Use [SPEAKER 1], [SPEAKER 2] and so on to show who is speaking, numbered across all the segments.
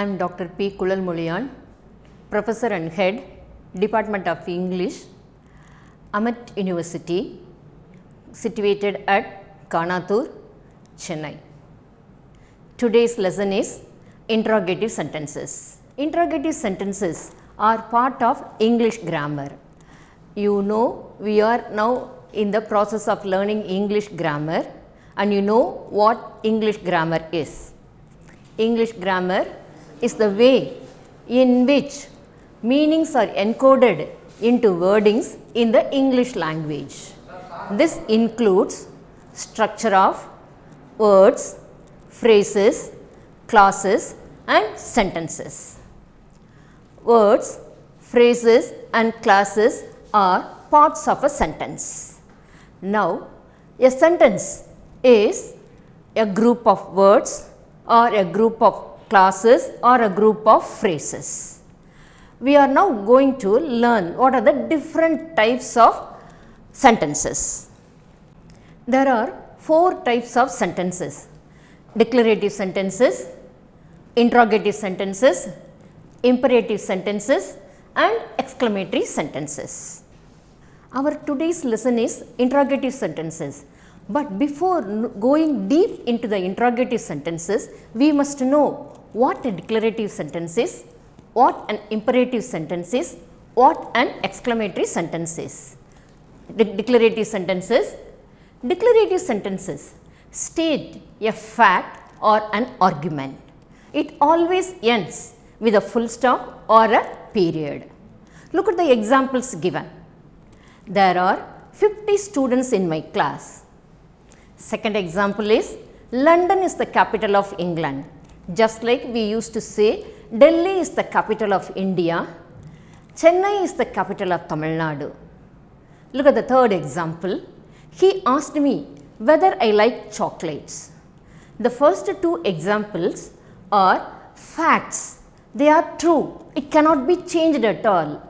[SPEAKER 1] I am Dr. P. Kulal Muliyan, Professor and Head, Department of English, Amat University, situated at Kanathur, Chennai. Today's lesson is interrogative sentences. Interrogative sentences are part of English grammar. You know, we are now in the process of learning English grammar, and you know what English grammar is. English grammar is the way in which meanings are encoded into wordings in the English language. This includes structure of words, phrases, clauses and sentences. Words, phrases and clauses are parts of a sentence. Now, a sentence is a group of words or a group of clauses or a group of phrases. We are now going to learn what are the different types of sentences. There are 4 types of sentences: declarative sentences, interrogative sentences, imperative sentences and exclamatory sentences. Our today's lesson is interrogative sentences. But before going deep into the interrogative sentences, we must know what a declarative sentence is, what an imperative sentence is, what an exclamatory sentence is. Declarative sentences. Declarative sentences state a fact or an argument. It always ends with a full stop or a period. Look at the examples given. There are 50 students in my class. Second example is, London is the capital of England. Just like we used to say, Delhi is the capital of India, Chennai is the capital of Tamil Nadu. Look at the third example. He asked me whether I like chocolates. The first 2 examples are facts. They are true. It cannot be changed at all.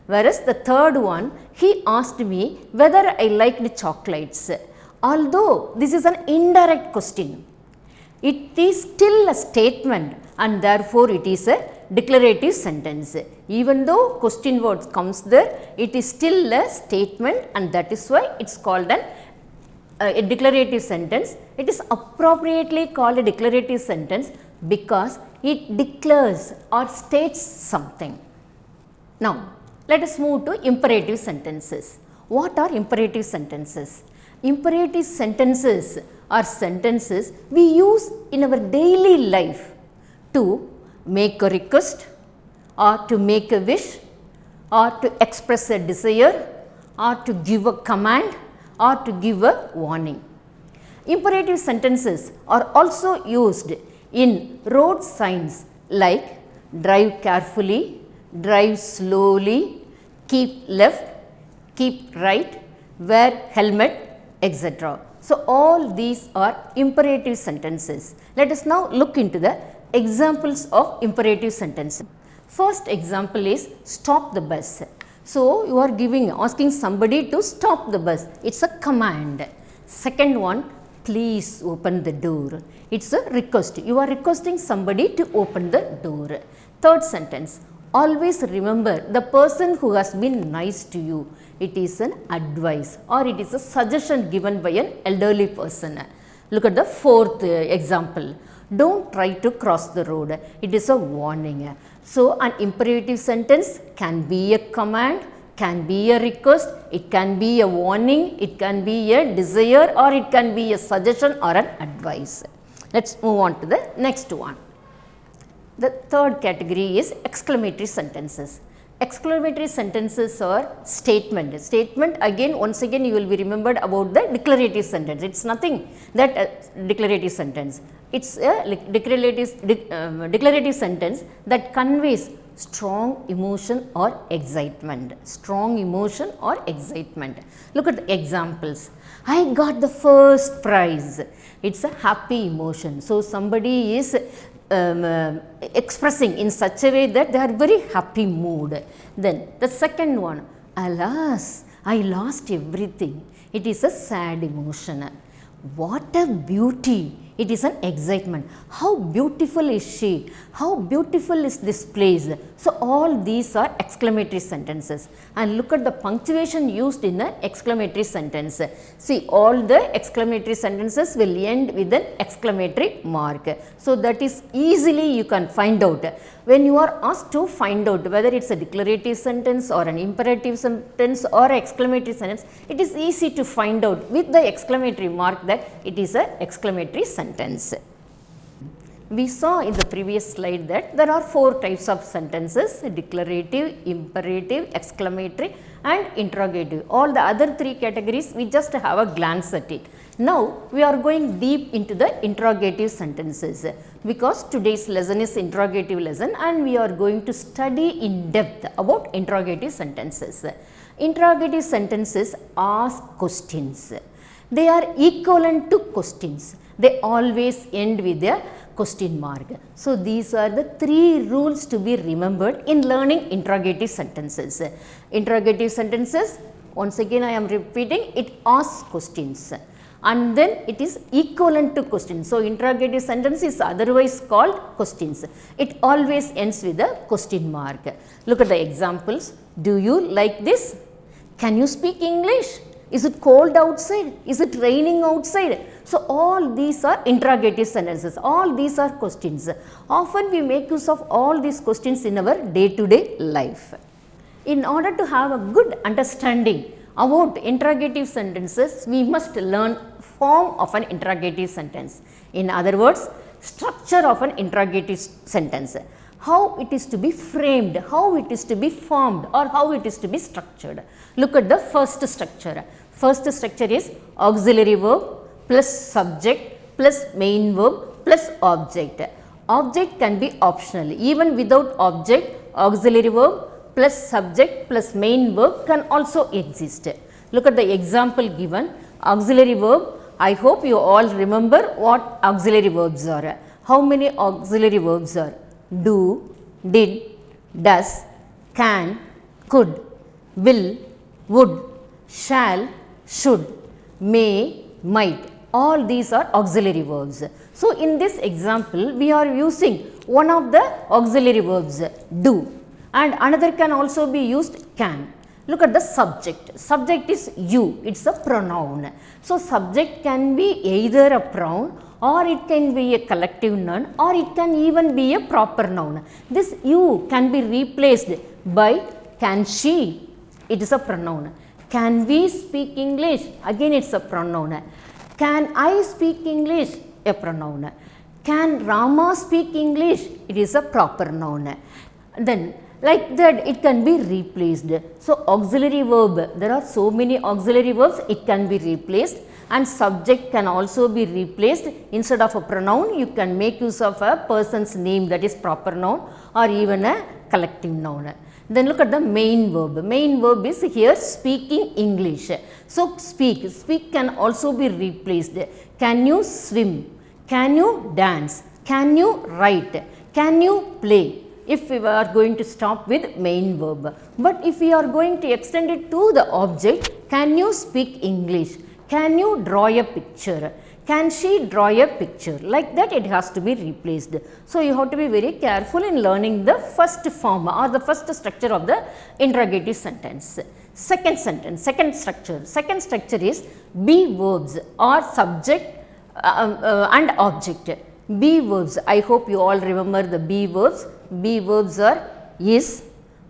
[SPEAKER 1] Whereas the third one, he asked me whether I liked chocolates. Although this is an indirect question, it is still a statement and therefore it is a declarative sentence. Even though question words comes there, it is still a statement and that is why it is called a declarative sentence. It is appropriately called a declarative sentence because it declares or states something. Now, let us move to imperative sentences. What are imperative sentences? Imperative sentences are sentences we use in our daily life to make a request or to make a wish or to express a desire or to give a command or to give a warning. Imperative sentences are also used in road signs like drive carefully, drive slowly, keep left, keep right, wear helmet, etc. So, all these are imperative sentences. Let us now look into the examples of imperative sentences. First example is stop the bus. So, you are asking somebody to stop the bus. It is a command. Second one, please open the door. It is a request. You are requesting somebody to open the door. Third sentence, always remember the person who has been nice to you. It is an advice or it is a suggestion given by an elderly person. Look at the fourth example. Don't try to cross the road. It is a warning. So, an imperative sentence can be a command, can be a request, it can be a warning, it can be a desire or it can be a suggestion or an advice. Let us move on to the next one. The third category is exclamatory sentences. Exclamatory sentences are statement. Statement again, once again you will be remembered about the declarative sentence. It is nothing that declarative sentence. It is a declarative sentence that conveys strong emotion or excitement. Strong emotion or excitement. Look at the examples. I got the first prize. It is a happy emotion. So, somebody is expressing in such a way that they are very happy mood. Then the second one, alas, I lost everything. It is a sad emotion. What a beauty! It is an excitement. How beautiful is she? How beautiful is this place? So, all these are exclamatory sentences, and look at the punctuation used in the exclamatory sentence. See, all the exclamatory sentences will end with an exclamatory mark. So, that is easily you can find out. When you are asked to find out whether it is a declarative sentence or an imperative sentence or exclamatory sentence, it is easy to find out with the exclamatory mark that it is an exclamatory sentence. We saw in the previous slide that there are 4 types of sentences: declarative, imperative, exclamatory and interrogative. All the other 3 categories we just have a glance at it. Now, we are going deep into the interrogative sentences, because today's lesson is interrogative lesson and we are going to study in depth about interrogative sentences. Interrogative sentences ask questions. They are equivalent to questions. They always end with a question mark. So, these are the 3 rules to be remembered in learning interrogative sentences. Interrogative sentences, once again I am repeating, it asks questions, and then it is equivalent to questions. So, interrogative sentence is otherwise called questions. It always ends with a question mark. Look at the examples. Do you like this? Can you speak English? Is it cold outside? Is it raining outside? So, all these are interrogative sentences. All these are questions. Often we make use of all these questions in our day-to-day life. In order to have a good understanding about interrogative sentences, we must learn form of an interrogative sentence. In other words, structure of an interrogative sentence. How it is to be framed, how it is to be formed, or how it is to be structured. Look at the first structure. First structure is auxiliary verb plus subject plus main verb plus object. Object can be optional. Even without object, auxiliary verb plus subject plus main verb can also exist. Look at the example given. Auxiliary verb, I hope you all remember what auxiliary verbs are. How many auxiliary verbs are? Do, did, does, can, could, will, would, shall, should, may, might. All these are auxiliary verbs. So, in this example, we are using one of the auxiliary verbs, do, and another can also be used, can. Look at the subject. Subject is you, it is a pronoun. So, subject can be either a pronoun or it can be a collective noun or it can even be a proper noun. This you can be replaced by can she, it is a pronoun. Can we speak English? Again it is a pronoun. Can I speak English? A pronoun. Can Rama speak English? It is a proper noun. Then like that it can be replaced. So, auxiliary verb, there are so many auxiliary verbs, it can be replaced, and subject can also be replaced. Instead of a pronoun, you can make use of a person's name, that is proper noun, or even a collective noun. Then look at the main verb. Main verb is here speaking English. So, speak. Speak can also be replaced. Can you swim? Can you dance? Can you write? Can you play? If we are going to stop with main verb. But if we are going to extend it to the object, can you speak English? Can you draw a picture? Can she draw a picture? Like that it has to be replaced. So, you have to be very careful in learning the first form or the first structure of the interrogative sentence. Second sentence, second structure is be verbs or subject and object. Be verbs, I hope you all remember the be verbs. Be verbs are is,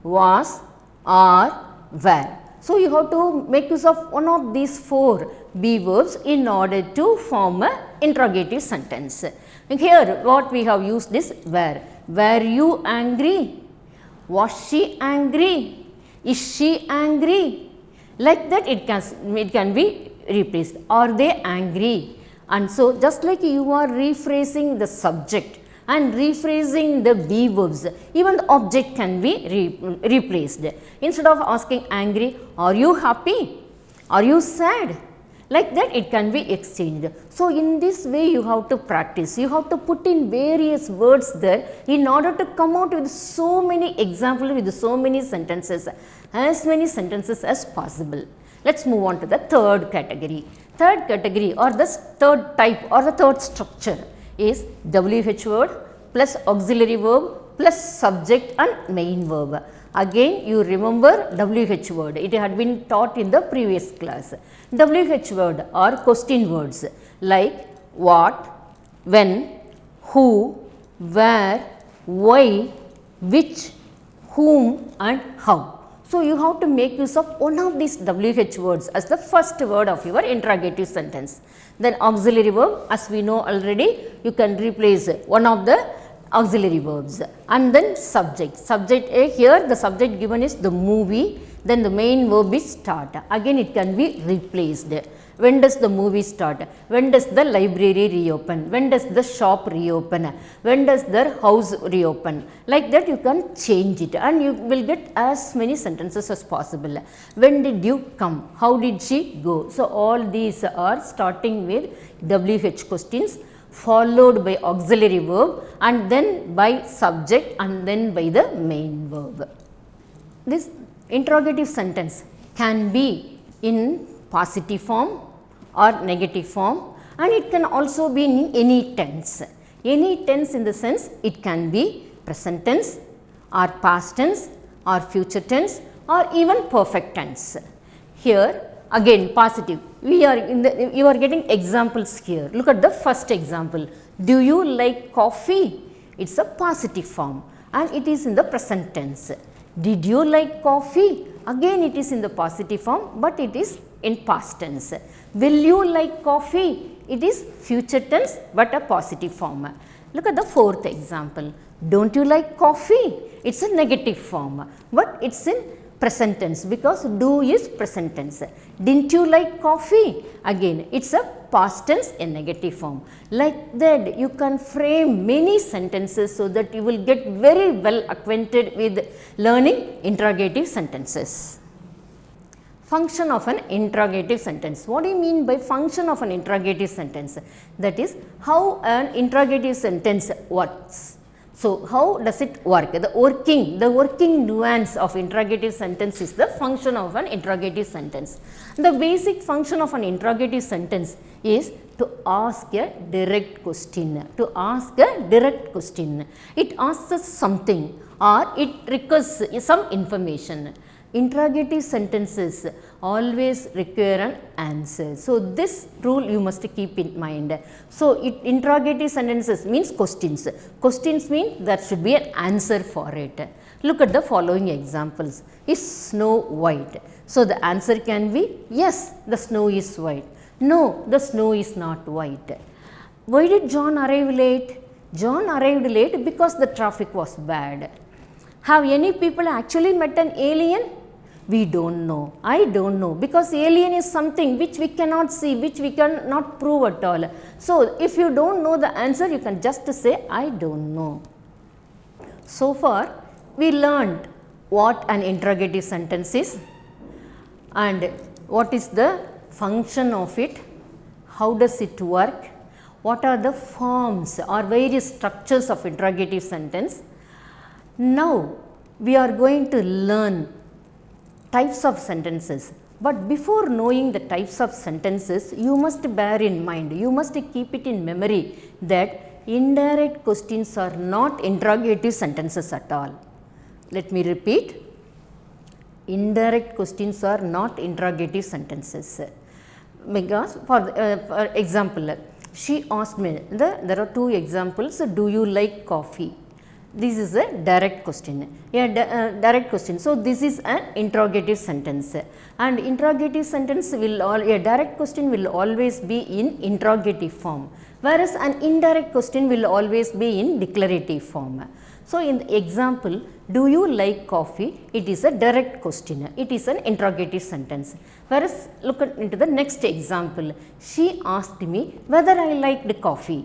[SPEAKER 1] was, are, were. So, you have to make use of one of these 4 be verbs in order to form an interrogative sentence. And here what we have used is were. Were you angry? Was she angry? Is she angry? Like that it can be replaced. Are they angry? And so, just like you are rephrasing the subject and rephrasing the be verbs, even the object can be replaced. Instead of asking angry, are you happy? Are you sad? Like that it can be exchanged. So, in this way you have to practice, you have to put in various words there in order to come out with so many examples, with so many sentences, as many sentences as possible. Let us move on to the third category. Third category or the third type or the third structure is WH word plus auxiliary verb plus subject and main verb. Again you remember WH word, it had been taught in the previous class. WH word are question words like what, when, who, where, why, which, whom and how. So, you have to make use of one of these WH words as the first word of your interrogative sentence. Then auxiliary verb, as we know already, you can replace one of the auxiliary verbs, and then subject. Subject here the subject given is the movie, then the main verb is start. Again it can be replaced. When does the movie start? When does the library reopen? When does the shop reopen? When does the house reopen? Like that you can change it and you will get as many sentences as possible. When did you come? How did she go? So, all these are starting with WH questions followed by auxiliary verb and then by subject and then by the main verb. This interrogative sentence can be in positive form or negative form, and it can also be in any tense. Any tense in the sense it can be present tense or past tense or future tense or even perfect tense. Here again positive, you are getting examples here. Look at the first example. Do you like coffee? It is a positive form and it is in the present tense. Did you like coffee? Again it is in the positive form, but it is in past tense. Will you like coffee? It is future tense but a positive form. Look at the fourth example. Don't you like coffee? It is a negative form, but it is in present tense because do is present tense. Didn't you like coffee? Again it is a past tense in negative form. Like that you can frame many sentences so that you will get very well acquainted with learning interrogative sentences. Function of an interrogative sentence. What do you mean by function of an interrogative sentence? That is how an interrogative sentence works. So, how does it work? The working nuance of interrogative sentence is the function of an interrogative sentence. The basic function of an interrogative sentence is to ask a direct question. To ask a direct question. It asks us something or it requires some information. Interrogative sentences always require an answer. So, this rule you must keep in mind. So, interrogative sentences means questions. Questions mean there should be an answer for it. Look at the following examples. Is snow white? So, the answer can be yes, the snow is white. No, the snow is not white. Why did John arrive late? John arrived late because the traffic was bad. Have any people actually met an alien? We don't know. I don't know, because alien is something which we cannot see, which we cannot prove at all. So, if you don't know the answer, you can just say I don't know. So far, we learned what an interrogative sentence is and what is the function of it, how does it work, what are the forms or various structures of interrogative sentence. Now, we are going to learn types of sentences, but before knowing the types of sentences, you must bear in mind, you must keep it in memory that indirect questions are not interrogative sentences at all. Let me repeat, indirect questions are not interrogative sentences. Because for example, she asked me, there are two examples, do you like coffee? This is a direct question, direct question. So, this is an interrogative sentence, and interrogative sentence will a direct question will always be in interrogative form, whereas an indirect question will always be in declarative form. So, in the example, do you like coffee? It is a direct question, it is an interrogative sentence. Whereas, look into the next example, she asked me whether I liked coffee.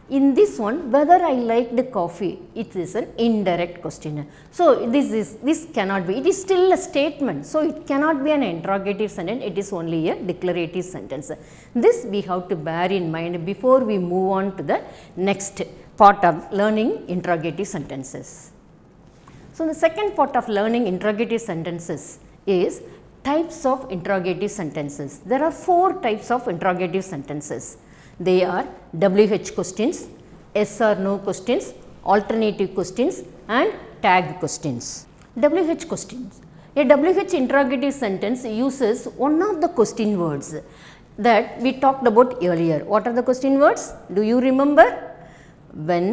[SPEAKER 1] In this one, whether I liked coffee, it is an indirect question. So, this cannot be, it is still a statement. So, it cannot be an interrogative sentence, it is only a declarative sentence. This we have to bear in mind before we move on to the next part of learning interrogative sentences. So, the second part of learning interrogative sentences is types of interrogative sentences. There are 4 types of interrogative sentences. They are WH questions, yes or no questions, alternative questions and tag questions. WH questions. A WH interrogative sentence uses one of the question words that we talked about earlier. What are the question words? Do you remember? When,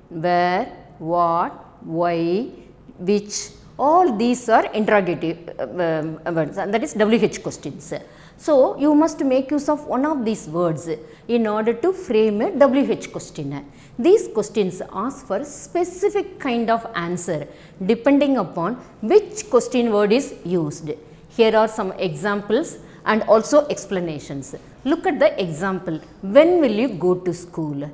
[SPEAKER 1] where, what, why, which, all these are interrogative words, and that is WH questions. So, you must make use of one of these words in order to frame a WH question. These questions ask for specific kind of answer depending upon which question word is used. Here are some examples and also explanations. Look at the example. When will you go to school?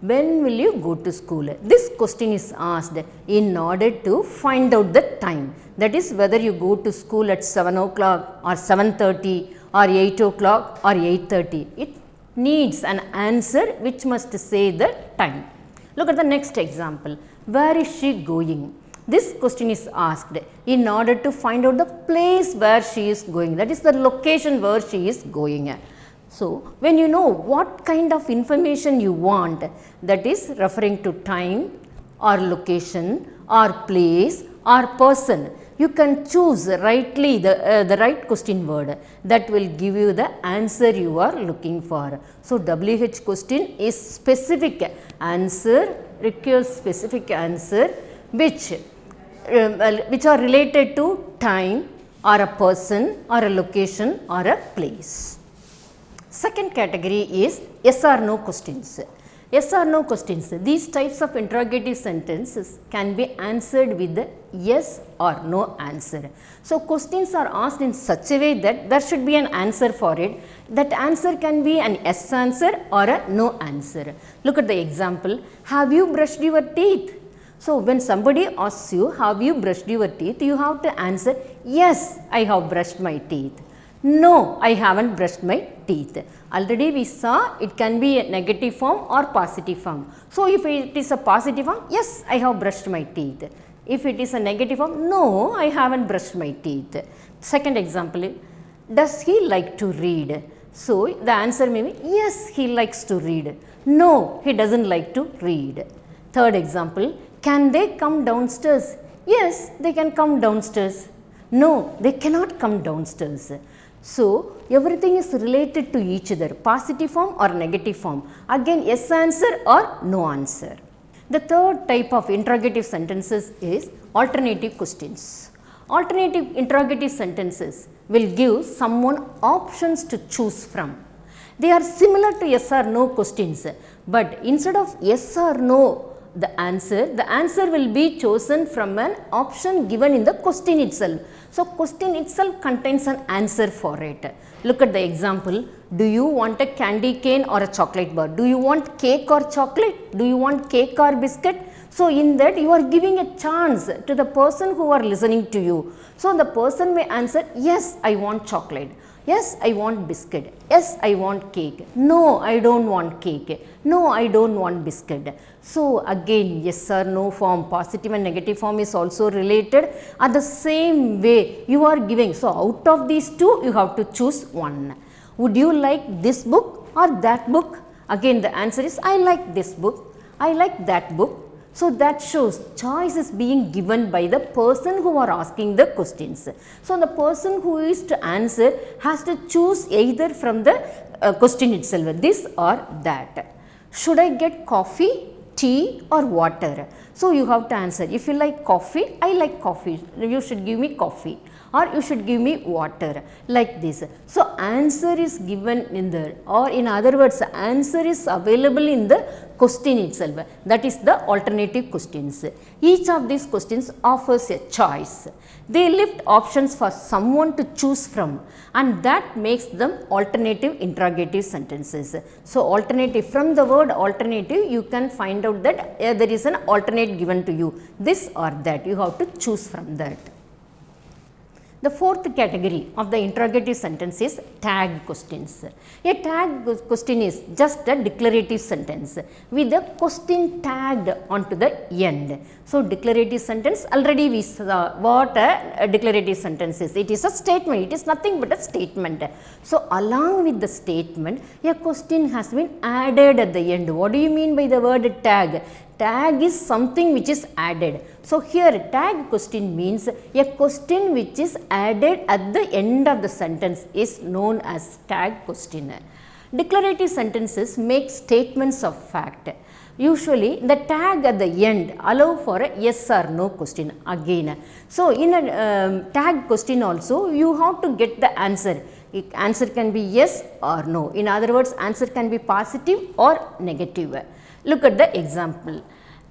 [SPEAKER 1] When will you go to school? This question is asked in order to find out the time. That is whether you go to school at 7 o'clock or 7:30 or 8 o'clock or 8:30. It needs an answer which must say the time. Look at the next example. Where is she going? This question is asked in order to find out the place where she is going. That is the location where she is going. So, when you know what kind of information you want, that is referring to time or location or place or person, you can choose rightly the right question word that will give you the answer you are looking for. So, WH question is specific answer, requires specific answer which are related to time or a person or a location or a place. Second category is yes or no questions. Yes or no questions. These types of interrogative sentences can be answered with the yes or no answer. So, questions are asked in such a way that there should be an answer for it. That answer can be an yes answer or a no answer. Look at the example. Have you brushed your teeth? So, when somebody asks you, have you brushed your teeth? You have to answer, yes, I have brushed my teeth. No, I haven't brushed my teeth. Already we saw it can be a negative form or positive form. So, if it is a positive form, yes, I have brushed my teeth. If it is a negative form, no, I haven't brushed my teeth. Second example, does he like to read? So, the answer may be, yes, he likes to read. No, he doesn't like to read. Third example, can they come downstairs? Yes, they can come downstairs. No, they cannot come downstairs. So, everything is related to each other, positive form or negative form. Again, yes answer or no answer. The third type of interrogative sentences is alternative questions. Alternative interrogative sentences will give someone options to choose from. They are similar to yes or no questions, but instead of yes or no, the answer will be chosen from an option given in the question itself. So, question itself contains an answer for it. Look at the example. Do you want a candy cane or a chocolate bar? Do you want cake or chocolate? Do you want cake or biscuit? So, in that you are giving a chance to the person who are listening to you. So, the person may answer, yes, I want chocolate. Yes, I want biscuit. Yes, I want cake. No, I don't want cake. No, I don't want biscuit. So, again, yes or no form, positive and negative form is also related. At the same way you are giving. So, out of these two, you have to choose one. Would you like this book or that book? Again, the answer is, I like this book. I like that book. So, that shows choice is being given by the person who are asking the questions. So, the person who is to answer has to choose either from the question itself, this or that. Should I get coffee, tea or water? So, you have to answer, if you like coffee, I like coffee, you should give me coffee, or you should give me water, like this. So, answer is given in there, or in other words, answer is available in the question itself, that is the alternative questions. Each of these questions offers a choice. They lift options for someone to choose from, and that makes them alternative interrogative sentences. So, alternative, from the word alternative you can find out that there is an alternate given to you, this or that, you have to choose from that. The fourth category of the interrogative sentence is tag questions. A tag question is just a declarative sentence with a question tagged onto the end. So, declarative sentence, already we saw what a declarative sentence is. It is a statement, it is nothing but a statement. So, along with the statement, a question has been added at the end. What do you mean by the word tag? Tag is something which is added. So, here tag question means a question which is added at the end of the sentence is known as tag question. Declarative sentences make statements of fact. Usually the tag at the end allow for a yes or no question again. So, in a tag question also you have to get the answer. Answer can be yes or no. In other words, answer can be positive or negative. Look at the example.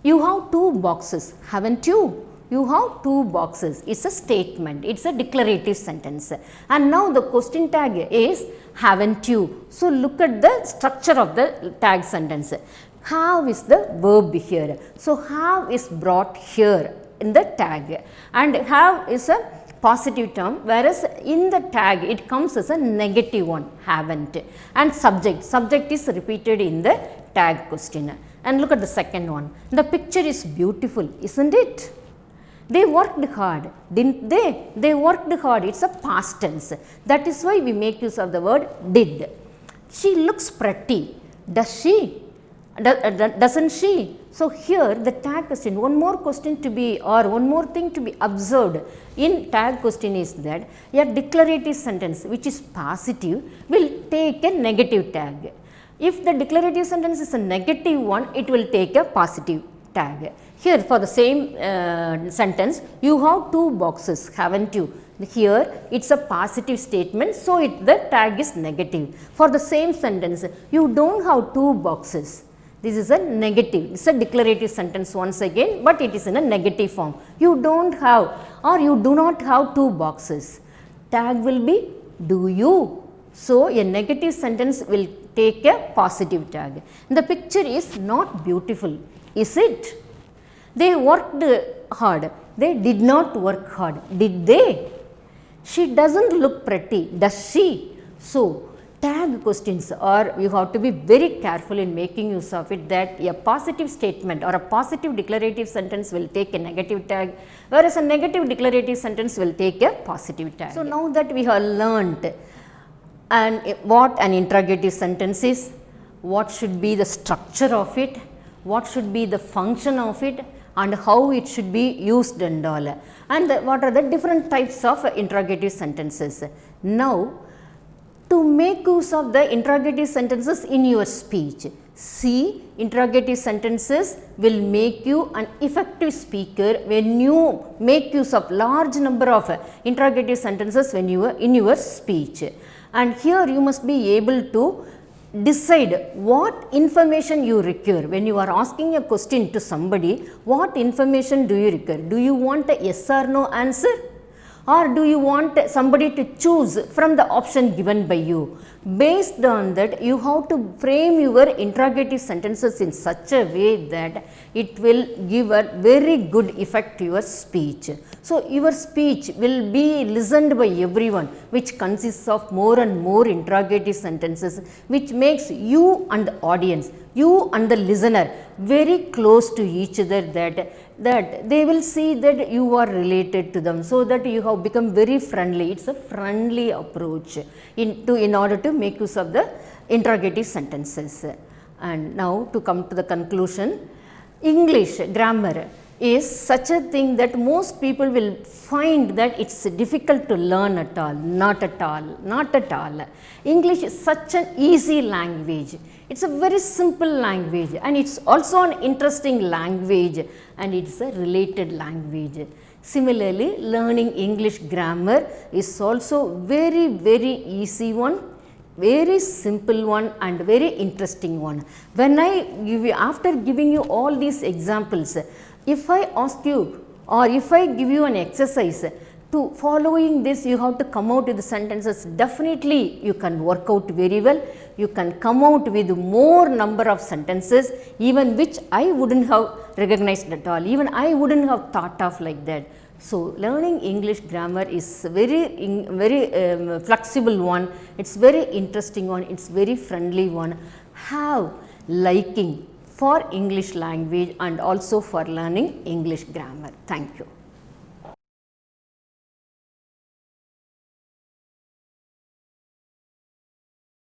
[SPEAKER 1] You have two boxes, haven't you? You have two boxes. It's a statement. It's a declarative sentence. And now the question tag is haven't you? So, look at the structure of the tag sentence. Have is the verb here. So, have is brought here in the tag, and have is a positive term, whereas in the tag it comes as a negative one, haven't, and subject is repeated in the tag question. And look at the second one. The picture is beautiful, isn't it? They worked hard, didn't they? They worked hard. It's a past tense. That is why we make use of the word did. She looks pretty. Does she? Doesn't she? So, here the tag question, one more question to be, or one more thing to be observed in tag question is that a declarative sentence which is positive will take a negative tag. If the declarative sentence is a negative one, it will take a positive tag. Here for the same sentence, you have two boxes, haven't you? Here it is a positive statement, so the tag is negative. For the same sentence, you don't have two boxes. This is a negative, it is a declarative sentence once again, but it is in a negative form. You don't have, or you do not have two boxes. Tag will be do you. So, a negative sentence will take a positive tag. The picture is not beautiful, is it? They worked hard. They did not work hard, did they? She doesn't look pretty, does she? So, tag questions are, you have to be very careful in making use of it, that a positive statement or a positive declarative sentence will take a negative tag, whereas a negative declarative sentence will take a positive tag. So, now that we have learnt and what an interrogative sentence is, what should be the structure of it, what should be the function of it, and how it should be used and all, and what are the different types of interrogative sentences. Now, to make use of the interrogative sentences in your speech, see, interrogative sentences will make you an effective speaker when you make use of large number of interrogative sentences when you are in your speech. And here you must be able to decide what information you require. When you are asking a question to somebody, what information do you require? Do you want a yes or no answer? Or do you want somebody to choose from the option given by you? Based on that, you have to frame your interrogative sentences in such a way that it will give a very good effect to your speech. So, your speech will be listened by everyone, which consists of more and more interrogative sentences, which makes you and the audience, you and the listener very close to each other, that they will see that you are related to them, so that you have become very friendly. It is a friendly approach in order to make use of the interrogative sentences. And now to come to the conclusion, English grammar is such a thing that most people will find that it is difficult to learn at all. Not at all, not at all. English is such an easy language. It is a very simple language, and it is also an interesting language, and it is a related language. Similarly, learning English grammar is also very, very easy one, very simple one, and very interesting one. When I give you, after giving you all these examples, if I ask you, or if I give you an exercise to following this, you have to come out with the sentences, definitely you can work out very well. You can come out with more number of sentences, even which I wouldn't have recognized at all, even I wouldn't have thought of like that. So, learning English grammar is very flexible one, it is very interesting one, it is very friendly one. Have liking for English language and also for learning English grammar. Thank you.